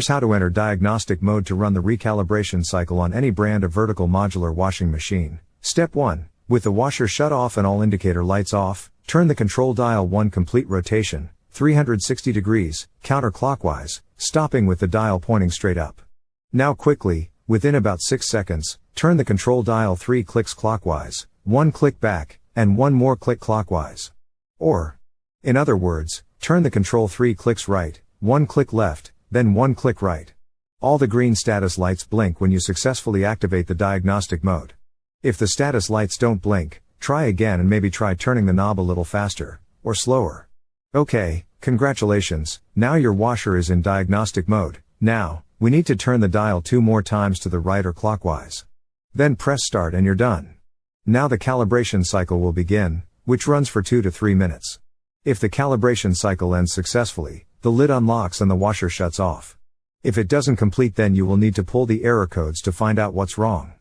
Here's how to enter diagnostic mode to run the recalibration cycle on any brand of vertical modular washing machine. Step 1. With the washer shut off and all indicator lights off, turn the control dial 1 complete rotation, 360 degrees, counterclockwise, stopping with the dial pointing straight up. Now quickly, within about 6 seconds, turn the control dial 3 clicks clockwise, 1 click back, and 1 more click clockwise. Or, in other words, turn the control 3 clicks right, 1 click left, then 1 click right. All the green status lights blink when you successfully activate the diagnostic mode. If the status lights don't blink, try again and maybe try turning the knob a little faster, or slower. Okay, congratulations, now your washer is in diagnostic mode. Now, we need to turn the dial 2 more times to the right or clockwise. Then press start and you're done. Now the calibration cycle will begin, which runs for 2 to 3 minutes. If the calibration cycle ends successfully, the lid unlocks and the washer shuts off. If it doesn't complete, then you will need to pull the error codes to find out what's wrong.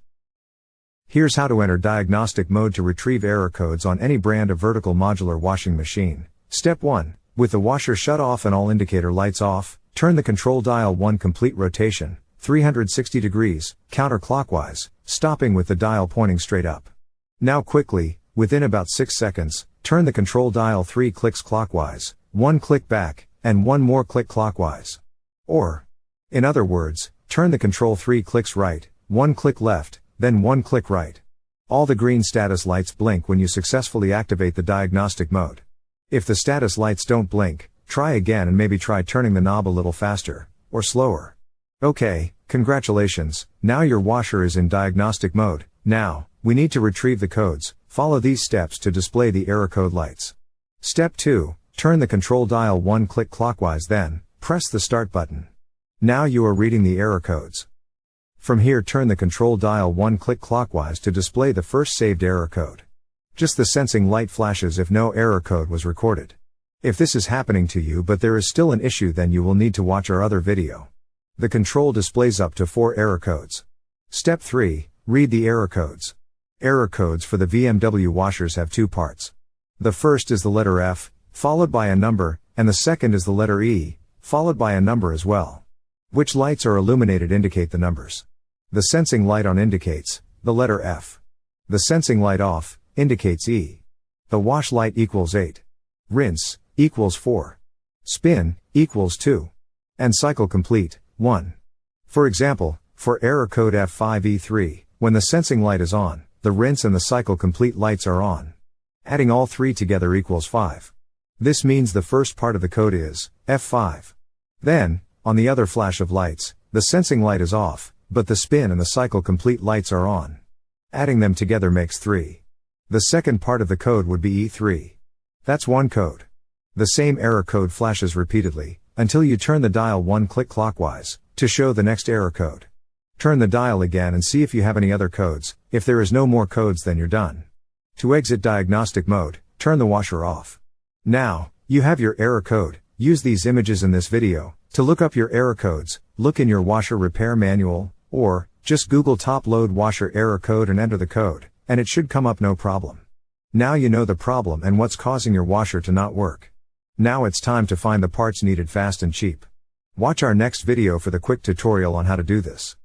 Here's how to enter diagnostic mode to retrieve error codes on any brand of vertical modular washing machine. Step 1. With the washer shut off and all indicator lights off, turn the control dial 1 complete rotation, 360 degrees, counterclockwise, stopping with the dial pointing straight up. Now quickly, within about 6 seconds, turn the control dial 3 clicks clockwise, 1 click back, and 1 more click clockwise. Or, in other words, turn the control 3 clicks right, 1 click left, then 1 click right. All the green status lights blink when you successfully activate the diagnostic mode. If the status lights don't blink, try again and maybe try turning the knob a little faster, or slower. Okay, congratulations, now your washer is in diagnostic mode. Now, we need to retrieve the codes. Follow these steps to display the error code lights. Step 2. Turn the control dial 1 click clockwise, then press the start button. Now you are reading the error codes. From here, turn the control dial 1 click clockwise to display the first saved error code. Just the sensing light flashes if no error code was recorded. If this is happening to you but there is still an issue, then you will need to watch our other video. The control displays up to 4 error codes. Step 3. Read the error codes. Error codes for the VMW washers have 2 parts. The first is the letter F, followed by a number, and the second is the letter E, followed by a number as well. Which lights are illuminated indicate the numbers. The sensing light on indicates the letter F. The sensing light off indicates E. The wash light equals 8. Rinse equals 4. Spin equals 2. And cycle complete 1. For example, for error code F5E3, when the sensing light is on, the rinse and the cycle complete lights are on. Adding all 3 together equals 5. This means the first part of the code is F5. Then, on the other flash of lights, the sensing light is off, but the spin and the cycle complete lights are on. Adding them together makes 3. The second part of the code would be E3. That's one code. The same error code flashes repeatedly, until you turn the dial 1 click clockwise, to show the next error code. Turn the dial again and see if you have any other codes. If there is no more codes, then you're done. To exit diagnostic mode, turn the washer off. Now, you have your error code. Use these images in this video to look up your error codes. Look in your washer repair manual, or just Google top load washer error code and enter the code, and it should come up no problem. Now you know the problem and what's causing your washer to not work. Now it's time to find the parts needed fast and cheap. Watch our next video for the quick tutorial on how to do this.